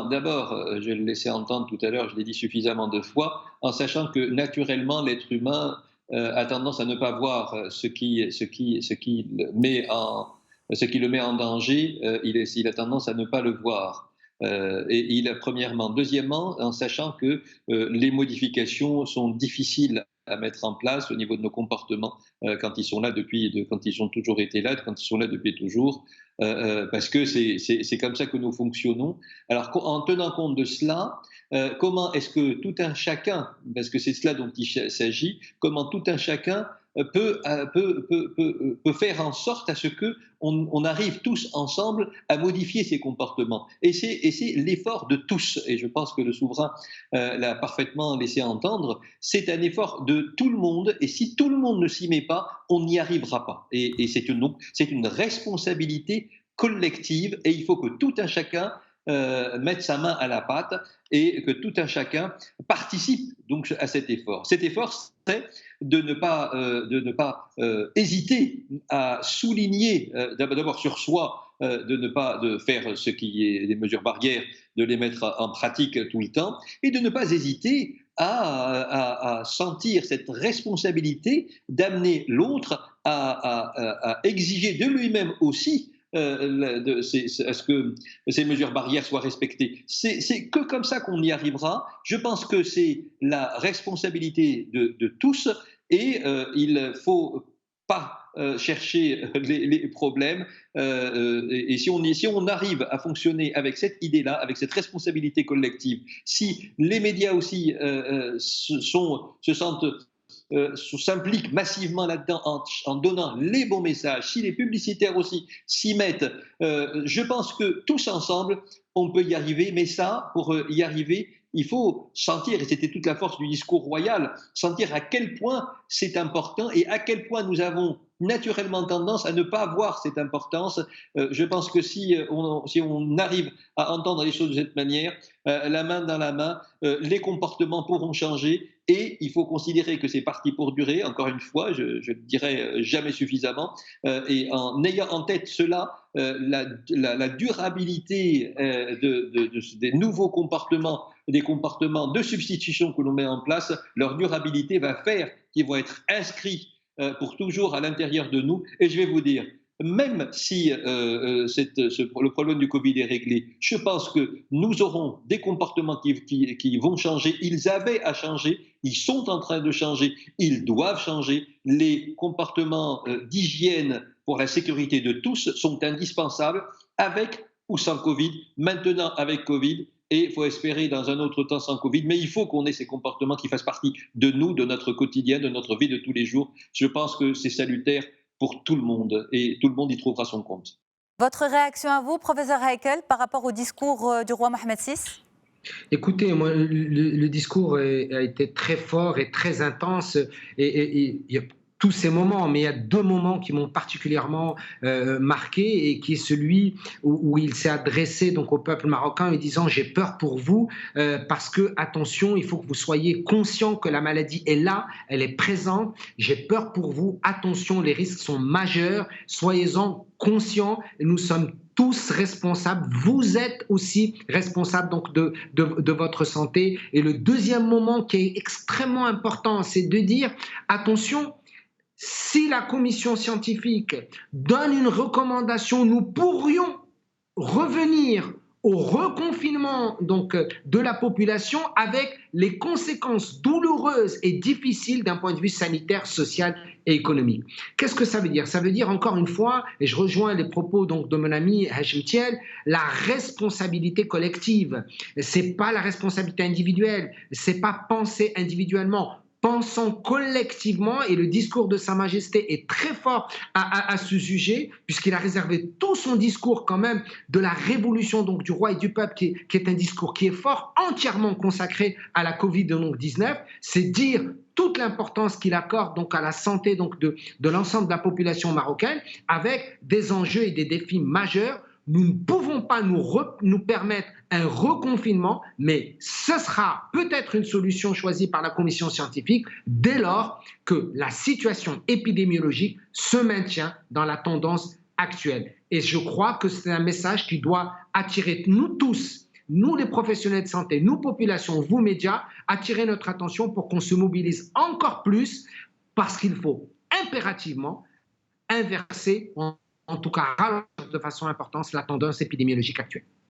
D'abord, je le laissais entendre tout à l'heure, je l'ai dit suffisamment de fois, en sachant que naturellement l'être humain a tendance à ne pas voir ce qui le met en danger, il a tendance à ne pas le voir. Premièrement. Deuxièmement, en sachant que les modifications sont difficiles à mettre en place au niveau de nos comportements quand ils sont là quand ils ont toujours été là, quand ils sont là depuis toujours, parce que c'est comme ça que nous fonctionnons. Alors, en tenant compte de cela, comment est-ce que tout un chacun, parce que c'est cela dont il s'agit, comment tout un chacun peut faire en sorte à ce que on arrive tous ensemble à modifier ses comportements. Et c'est l'effort de tous. Et je pense que le souverain l'a parfaitement laissé entendre. C'est un effort de tout le monde. Et si tout le monde ne s'y met pas, on n'y arrivera pas. Et c'est une responsabilité collective. Et il faut que tout un chacun mette sa main à la pâte et que tout un chacun participe donc à cet effort. Cet effort, c'est de ne pas hésiter à souligner d'abord sur soi, de ne pas de faire ce qui est des mesures barrières, de les mettre en pratique tout le temps, et de ne pas hésiter à sentir cette responsabilité d'amener l'autre à exiger de lui-même aussi à ce que ces mesures barrières soient respectées. C'est que comme ça qu'on y arrivera. Je pense que c'est la responsabilité de tous et il ne faut pas chercher les problèmes. Et si on arrive à fonctionner avec cette idée-là, avec cette responsabilité collective, si les médias aussi se sentent s'impliquent massivement là-dedans en donnant les bons messages, si les publicitaires aussi s'y mettent, je pense que tous ensemble, on peut y arriver. Mais ça, pour y arriver, il faut sentir, et c'était toute la force du discours royal, sentir à quel point c'est important et à quel point nous avons naturellement tendance à ne pas voir cette importance. Je pense que si on arrive à entendre les choses de cette manière, la main dans la main, les comportements pourront changer et il faut considérer que c'est parti pour durer. Encore une fois, je ne dirai jamais suffisamment. Et en ayant en tête cela, la durabilité des nouveaux comportements, des comportements de substitution que l'on met en place, leur durabilité va faire qu'ils vont être inscrits pour toujours à l'intérieur de nous. Et je vais vous dire, même si le problème du Covid est réglé, je pense que nous aurons des comportements qui vont changer. Ils avaient à changer, ils sont en train de changer, ils doivent changer. Les comportements d'hygiène pour la sécurité de tous sont indispensables, avec ou sans Covid. Maintenant, avec Covid, et il faut espérer dans un autre temps sans Covid, mais il faut qu'on ait ces comportements qui fassent partie de nous, de notre quotidien, de notre vie de tous les jours. Je pense que c'est salutaire pour tout le monde et tout le monde y trouvera son compte. Votre réaction à vous, professeur Heikel, par rapport au discours du roi Mohamed VI? Écoutez, moi, le discours a été très fort et très intense et il y a tous ces moments, mais il y a deux moments qui m'ont particulièrement marqué et qui est celui où il s'est adressé donc au peuple marocain en disant j'ai peur pour vous parce que attention, il faut que vous soyez conscients que la maladie est là, elle est présente, j'ai peur pour vous, attention, les risques sont majeurs, soyez-en conscients, nous sommes tous responsables, vous êtes aussi responsables donc de votre santé. Et le deuxième moment qui est extrêmement important, c'est de dire attention, si la commission scientifique donne une recommandation, nous pourrions revenir au reconfinement donc, de la population avec les conséquences douloureuses et difficiles d'un point de vue sanitaire, social et économique. Qu'est-ce que ça veut dire? Ça veut dire encore une fois, et je rejoins les propos donc, de mon ami Hachem Thiel, la responsabilité collective. Ce n'est pas la responsabilité individuelle, ce n'est pas penser individuellement. Pensons collectivement, et le discours de Sa Majesté est très fort à ce sujet, puisqu'il a réservé tout son discours quand même de la révolution donc, du roi et du peuple, qui est un discours qui est fort, entièrement consacré à la Covid-19, c'est dire toute l'importance qu'il accorde donc, à la santé donc, de l'ensemble de la population marocaine, avec des enjeux et des défis majeurs. Nous ne pouvons pas nous permettre un reconfinement, mais ce sera peut-être une solution choisie par la commission scientifique dès lors que la situation épidémiologique se maintient dans la tendance actuelle. Et je crois que c'est un message qui doit attirer nous tous nous les professionnels de santé, nous populations, vous médias, attirer notre attention pour qu'on se mobilise encore plus parce qu'il faut impérativement inverser, en tout cas ralentir de façon importante la tendance épidémiologique actuelle.